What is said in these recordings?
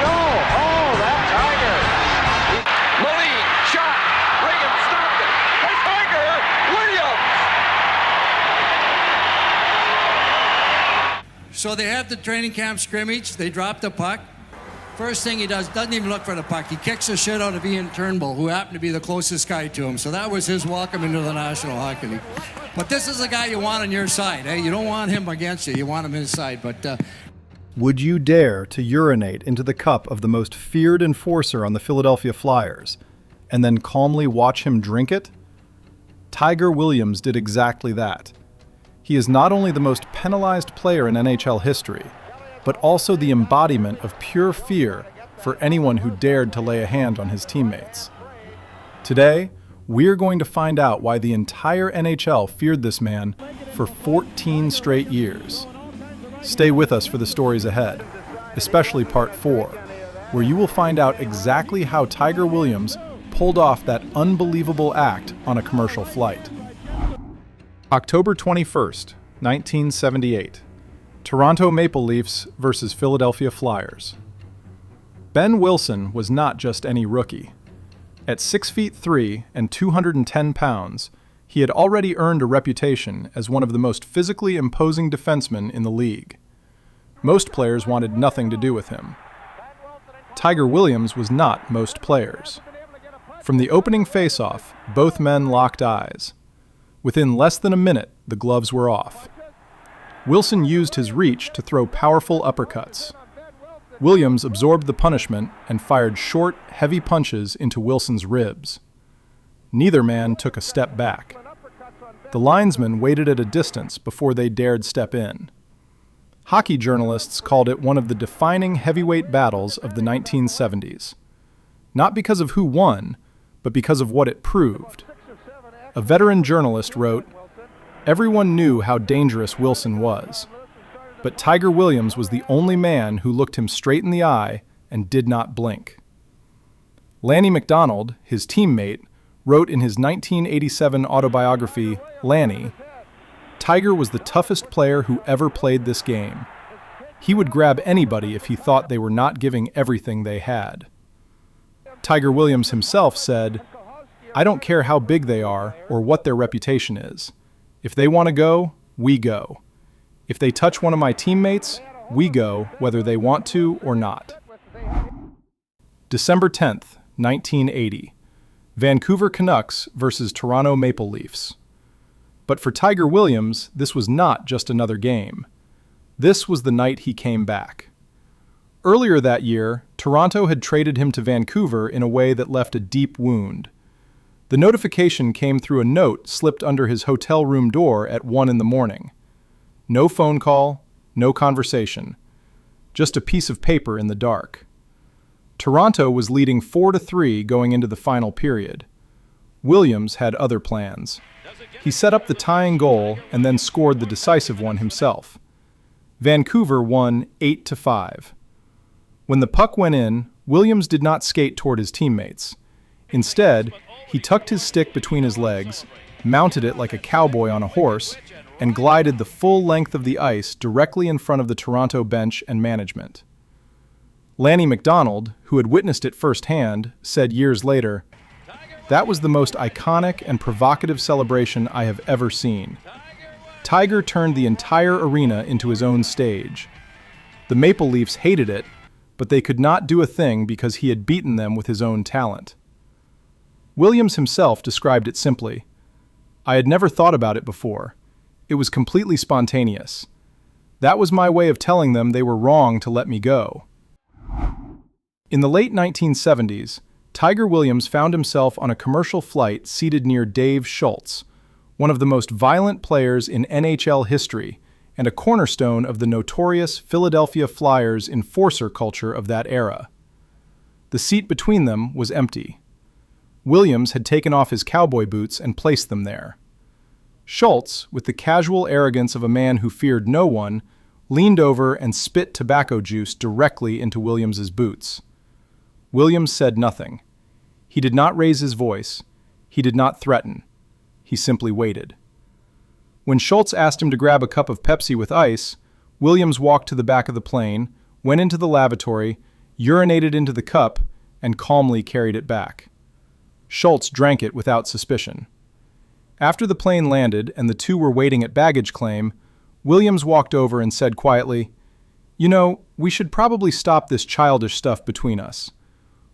go. Oh, that Tiger. Moline, shot. Williams stopped it. Hey, Tiger Williams. So they have the training camp scrimmage. They drop the puck. First thing he does, doesn't even look for the puck. He kicks the shit out of Ian Turnbull, who happened to be the closest guy to him. So that was his welcome into the National Hockey League. But this is the guy you want on your side. You don't want him against you. You want him inside. But would you dare to urinate into the cup of the most feared enforcer on the Philadelphia Flyers and then calmly watch him drink it? Tiger Williams did exactly that. He is not only the most penalized player in NHL history, but also the embodiment of pure fear for anyone who dared to lay a hand on his teammates. Today, we're going to find out why the entire NHL feared this man for 14 straight years. Stay with us for the stories ahead, especially Part 4, where you will find out exactly how Tiger Williams pulled off that unbelievable act on a commercial flight. October 21st, 1978. Toronto Maple Leafs versus Philadelphia Flyers. Ben Wilson was not just any rookie. At 6'3" and 210 pounds, he had already earned a reputation as one of the most physically imposing defensemen in the league. Most players wanted nothing to do with him. Tiger Williams was not most players. From the opening face-off, both men locked eyes. Within less than a minute, the gloves were off. Wilson used his reach to throw powerful uppercuts. Williams absorbed the punishment and fired short, heavy punches into Wilson's ribs. Neither man took a step back. The linesmen waited at a distance before they dared step in. Hockey journalists called it one of the defining heavyweight battles of the 1970s. Not because of who won, but because of what it proved. A veteran journalist wrote, "Everyone knew how dangerous Wilson was, but Tiger Williams was the only man who looked him straight in the eye and did not blink." Lanny McDonald, his teammate, wrote in his 1987 autobiography, Lanny, "Tiger was the toughest player who ever played this game. He would grab anybody if he thought they were not giving everything they had." Tiger Williams himself said, "I don't care how big they are or what their reputation is. If they want to go, we go. If they touch one of my teammates, we go, whether they want to or not." December 10th, 1980. Vancouver Canucks versus Toronto Maple Leafs. But for Tiger Williams, this was not just another game. This was the night he came back. Earlier that year, Toronto had traded him to Vancouver in a way that left a deep wound. The notification came through a note slipped under his hotel room door at 1 in the morning. No phone call, no conversation. Just a piece of paper in the dark. Toronto was leading 4-3 going into the final period. Williams had other plans. He set up the tying goal and then scored the decisive one himself. Vancouver won 8-5. When the puck went in, Williams did not skate toward his teammates. Instead, he tucked his stick between his legs, mounted it like a cowboy on a horse, and glided the full length of the ice directly in front of the Toronto bench and management. Lanny McDonald, who had witnessed it firsthand, said years later, "That was the most iconic and provocative celebration I have ever seen. Tiger turned the entire arena into his own stage. The Maple Leafs hated it, but they could not do a thing because he had beaten them with his own talent." Williams himself described it simply, "I had never thought about it before. It was completely spontaneous. That was my way of telling them they were wrong to let me go." In the late 1970s, Tiger Williams found himself on a commercial flight seated near Dave Schultz, one of the most violent players in NHL history and a cornerstone of the notorious Philadelphia Flyers enforcer culture of that era. The seat between them was empty. Williams had taken off his cowboy boots and placed them there. Schultz, with the casual arrogance of a man who feared no one, leaned over and spit tobacco juice directly into Williams's boots. Williams said nothing. He did not raise his voice. He did not threaten. He simply waited. When Schultz asked him to grab a cup of Pepsi with ice, Williams walked to the back of the plane, went into the lavatory, urinated into the cup, and calmly carried it back. Schultz drank it without suspicion. After the plane landed and the two were waiting at baggage claim, Williams walked over and said quietly, "You know, we should probably stop this childish stuff between us.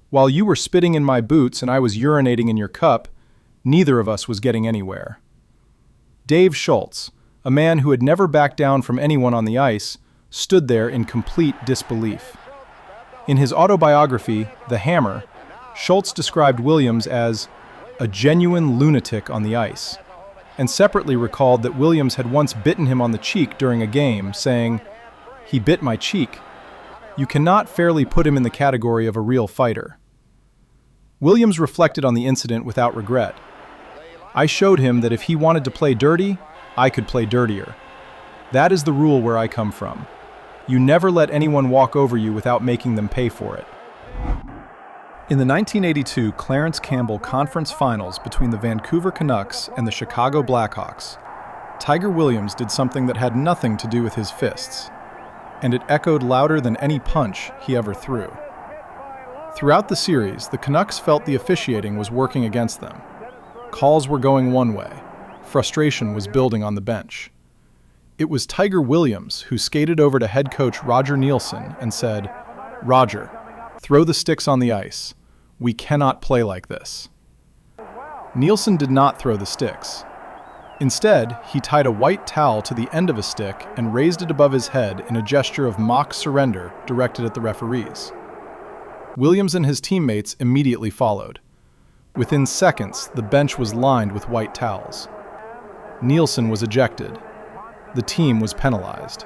While you were spitting in my boots and I was urinating in your cup, neither of us was getting anywhere." Dave Schultz, a man who had never backed down from anyone on the ice, stood there in complete disbelief. In his autobiography, The Hammer, Schultz described Williams as a genuine lunatic on the ice, and separately recalled that Williams had once bitten him on the cheek during a game, saying, "He bit my cheek. You cannot fairly put him in the category of a real fighter." Williams reflected on the incident without regret. "I showed him that if he wanted to play dirty, I could play dirtier. That is the rule where I come from. You never let anyone walk over you without making them pay for it." In the 1982 Clarence Campbell Conference Finals between the Vancouver Canucks and the Chicago Blackhawks, Tiger Williams did something that had nothing to do with his fists, and it echoed louder than any punch he ever threw. Throughout the series, the Canucks felt the officiating was working against them. Calls were going one way. Frustration was building on the bench. It was Tiger Williams who skated over to head coach Roger Nielsen and said, "Roger, throw the sticks on the ice. We cannot play like this." Nielsen did not throw the sticks. Instead, he tied a white towel to the end of a stick and raised it above his head in a gesture of mock surrender directed at the referees. Williams and his teammates immediately followed. Within seconds, the bench was lined with white towels. Nielsen was ejected. The team was penalized.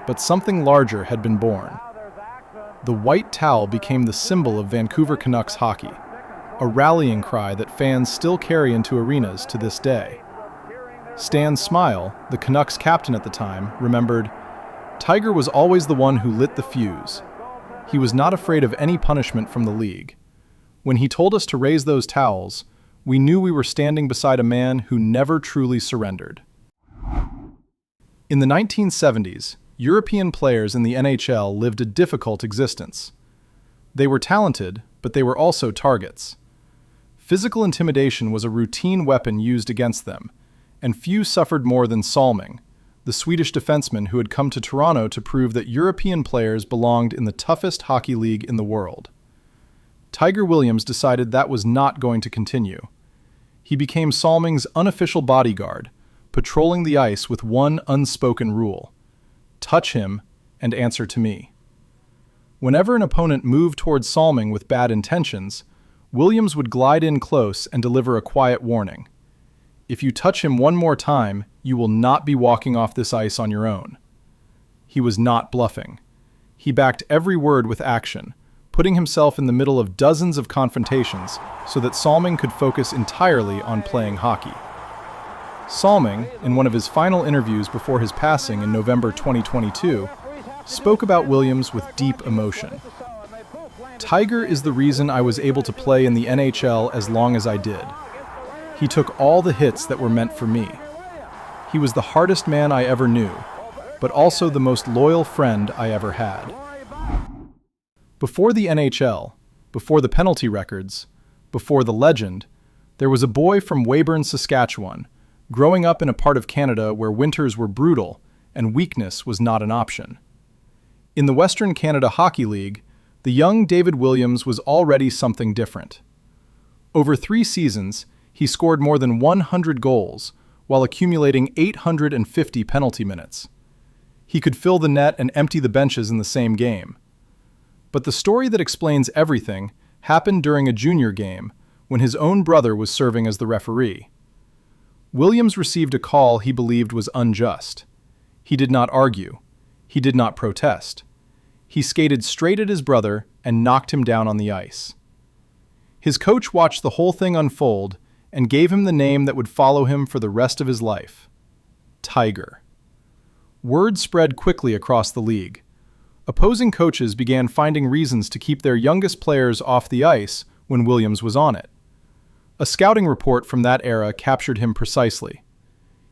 But something larger had been born. The white towel became the symbol of Vancouver Canucks hockey, a rallying cry that fans still carry into arenas to this day. Stan Smile, the Canucks captain at the time, remembered, "Tiger was always the one who lit the fuse. He was not afraid of any punishment from the league. When he told us to raise those towels, we knew we were standing beside a man who never truly surrendered." In the 1970s, European players in the NHL lived a difficult existence. They were talented, but they were also targets. Physical intimidation was a routine weapon used against them, and few suffered more than Salming, the Swedish defenseman who had come to Toronto to prove that European players belonged in the toughest hockey league in the world. Tiger Williams decided that was not going to continue. He became Salming's unofficial bodyguard, patrolling the ice with one unspoken rule: touch him and answer to me. Whenever an opponent moved towards Salming with bad intentions, Williams would glide in close and deliver a quiet warning. "If you touch him one more time, you will not be walking off this ice on your own." He was not bluffing. He backed every word with action, putting himself in the middle of dozens of confrontations so that Salming could focus entirely on playing hockey. Salming, in one of his final interviews before his passing in November 2022, spoke about Williams with deep emotion. "Tiger is the reason I was able to play in the NHL as long as I did. He took all the hits that were meant for me. He was the hardest man I ever knew, but also the most loyal friend I ever had." Before the NHL, before the penalty records, before the legend, there was a boy from Weyburn, Saskatchewan, growing up in a part of Canada where winters were brutal and weakness was not an option. In the Western Canada Hockey League, the young David Williams was already something different. Over 3 seasons, he scored more than 100 goals while accumulating 850 penalty minutes. He could fill the net and empty the benches in the same game. But the story that explains everything happened during a junior game when his own brother was serving as the referee. Williams received a call he believed was unjust. He did not argue. He did not protest. He skated straight at his brother and knocked him down on the ice. His coach watched the whole thing unfold and gave him the name that would follow him for the rest of his life: Tiger. Word spread quickly across the league. Opposing coaches began finding reasons to keep their youngest players off the ice when Williams was on it. A scouting report from that era captured him precisely.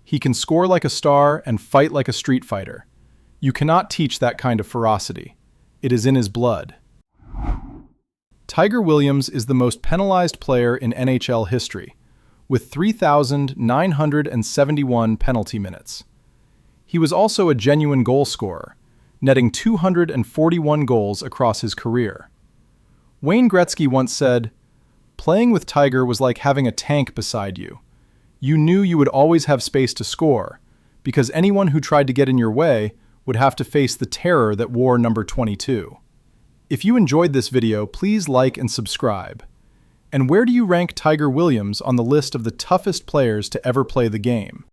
"He can score like a star and fight like a street fighter. You cannot teach that kind of ferocity. It is in his blood." Tiger Williams is the most penalized player in NHL history, with 3,971 penalty minutes. He was also a genuine goal scorer, netting 241 goals across his career. Wayne Gretzky once said, "Playing with Tiger was like having a tank beside you. You knew you would always have space to score, because anyone who tried to get in your way would have to face the terror that wore number 22. If you enjoyed this video, please like and subscribe. And where do you rank Tiger Williams on the list of the toughest players to ever play the game?